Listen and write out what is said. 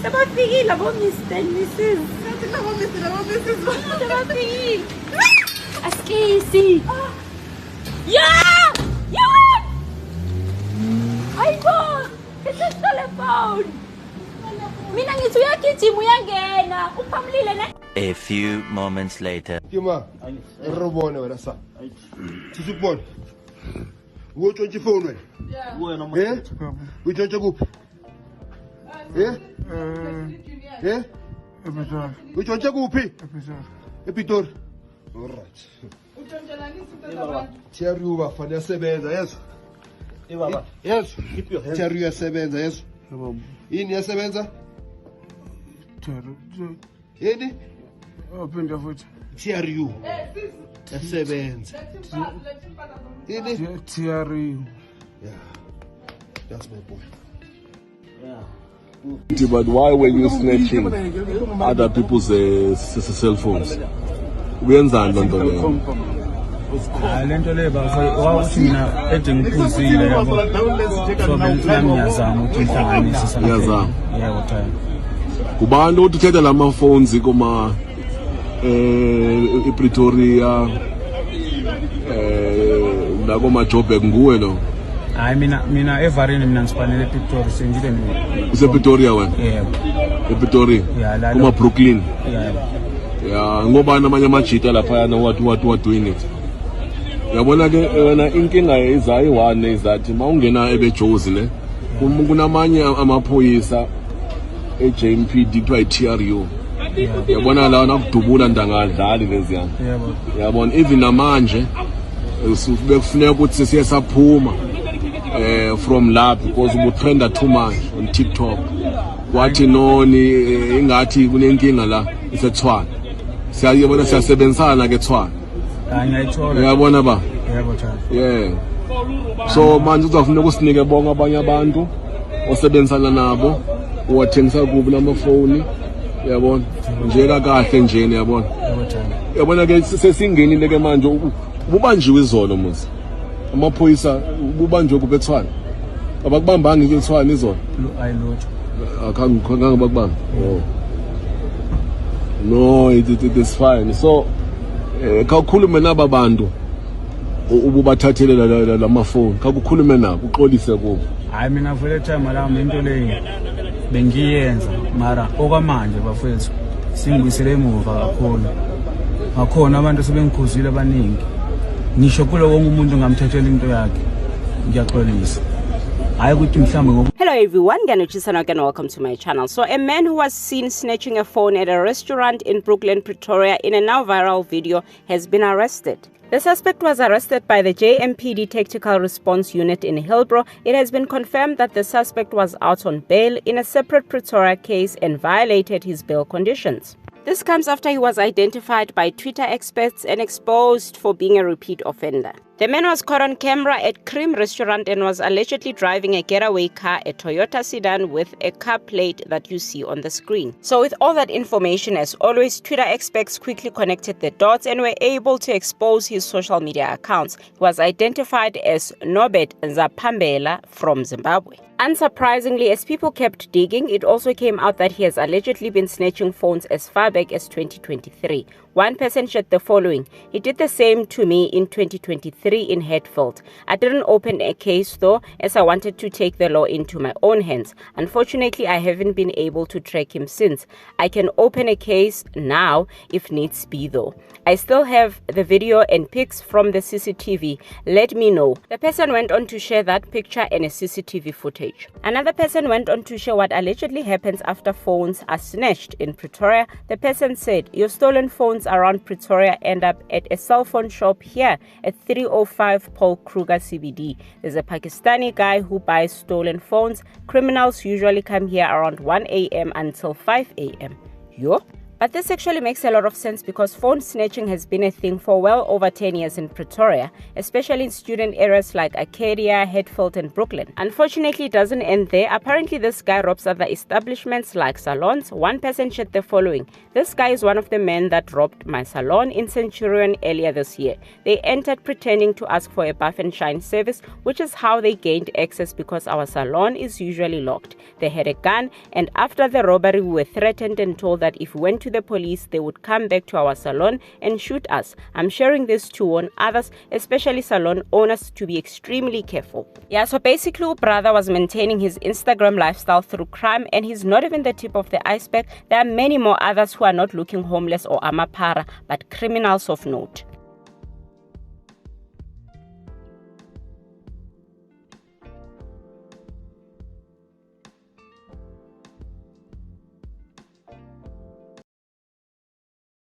Sebafikile abo-Mr. and Mrs. Sebafikile. Askisi. Yeah! Yeah! Hayibo! Isisole phone. Mina ngithi uyagijima uyangena. Uphamlile ne? A few moments later. Kima, robone wena sa. Sisukubona. Utshontsha ifone wena. Yeah. Utshontsha kuphi? Utshontsha kuphi? Epitori. All right. Thierry ubafana yasebenza yezo. Baba. Yes. Keep your hands. Thierry yasebenza yezo. Yini yasebenza? Yini? Openda futhi. Thierry yasebenza. Yini? Thierry. Yeah. That's my boy. But why were you snatching other people's cell phones? Uyenzani lento leyo? Lento le bawuthi mina ede ngiphuzile yabo. So bengifuna ngiyazama ukuthi ngihlanganise sana. Ngiyazama. Yebo cha. Kubantu uthi uthetha lama phones kuma ePretoria la kuma Joburg nguwe lo. Hayi mina evarini mina ngispanele ePretoria sengile mina. UsePretoria wena? Yebo. ePretoria? Yeah, kuma Brooklyn. Yeah. Ya ngoba namanye amajita lapha yana what doing it. Yabona ke wena inkinga izayi one izathi mawungena ebejozi ne kunamanye amaphoyisa eJMPD kuthiwa iTRU. Yabona la nakudubula ndangadlali lezi yana. Yebo. Yabona even namanje bekufuneka ukuthi siye saphuma from lab because we trend too much on TikTok. Wathi noni ingathi kunenkinga la isethwana. Siyayibona siyasebenzisana ke Tshwane. Ngiyayithola. Uyabona ba? Yebo cha. Yeah. So manje uzafuna ukusinike bonke abanye abantu osebenzisana nabo uwathengisa kubi lamafoni. Uyabona? Njeka kahle njene yabona. Yebo cha. Yabona ke sesingenile ke manje ububanjiwe izolo muzi. Amaphoyisa ububanjwe kube Tshwane. Abakubambanga ke Tshwane izolo. Ayilutho. Akhange bakubamba. Oh. No, it is fine. So kakhulume naba bantu ububathathele lamafoni kakukhulume nabo uxolise kubo. Hayi mina vele time la into leyo bengiyenza mara okwamanje bafethu singibuyisele emuva kakhulu. Ngakhona abantu sebengikhuzile abaningi. Ngisho kulo wonke umuntu ngamthathela into yakhe. Ngiyaxolisa. Hello everyone, Ganuchisana again, welcome to my channel. So a man who was seen snatching a phone at a restaurant in Brooklyn, Pretoria in a now viral video has been arrested. The suspect was arrested by the JMPD Tactical Response Unit in Hillbrow. It has been confirmed that the suspect was out on bail in a separate Pretoria case and violated his bail conditions. This comes after he was identified by Twitter experts and exposed for being a repeat offender. The man was caught on camera at Cream Restaurant and was allegedly driving a getaway car, a Toyota sedan with a car plate that you see on the screen. So with all that information, as always, Twitter experts quickly connected the dots and were able to expose his social media accounts. He was identified as Norbert Zapambela from Zimbabwe. Unsurprisingly, as people kept digging, it also came out that he has allegedly been snatching phones as far back as 2023. One person shared the following: "He did the same to me in 2023 in Hatfield. I didn't open a case though, as I wanted to take the law into my own hands. Unfortunately, I haven't been able to track him since. I can open a case now if needs be though. I still have the video and pics from the CCTV. Let me know." The person went on to share that picture and a CCTV footage. Another person went on to share what allegedly happens after phones are snatched in Pretoria. The person said, "Your stolen phones around Pretoria end up at a cell phone shop here at 305 Paul Kruger CBD. There's a Pakistani guy who buys stolen phones. Criminals usually come here around 1 a.m. until 5 a.m. Yo. But this actually makes a lot of sense because phone snatching has been a thing for well over 10 years in Pretoria, especially in student areas like Arcadia, Hatfield and Brooklyn. Unfortunately, it doesn't end there. Apparently, this guy robs other establishments like salons. One person shared the following. This guy is one of the men that robbed my salon in Centurion earlier this year. They entered pretending to ask for a buff and shine service, which is how they gained access because our salon is usually locked. They had a gun, and after the robbery, we were threatened and told that if we went to the police, they would come back to our salon and shoot us. I'm sharing this to warn others, especially salon owners, to be extremely careful. Yeah, so basically, brother was maintaining his Instagram lifestyle through crime, and he's not even the tip of the iceberg. There are many more others who are not looking homeless or amapara, but criminals of note.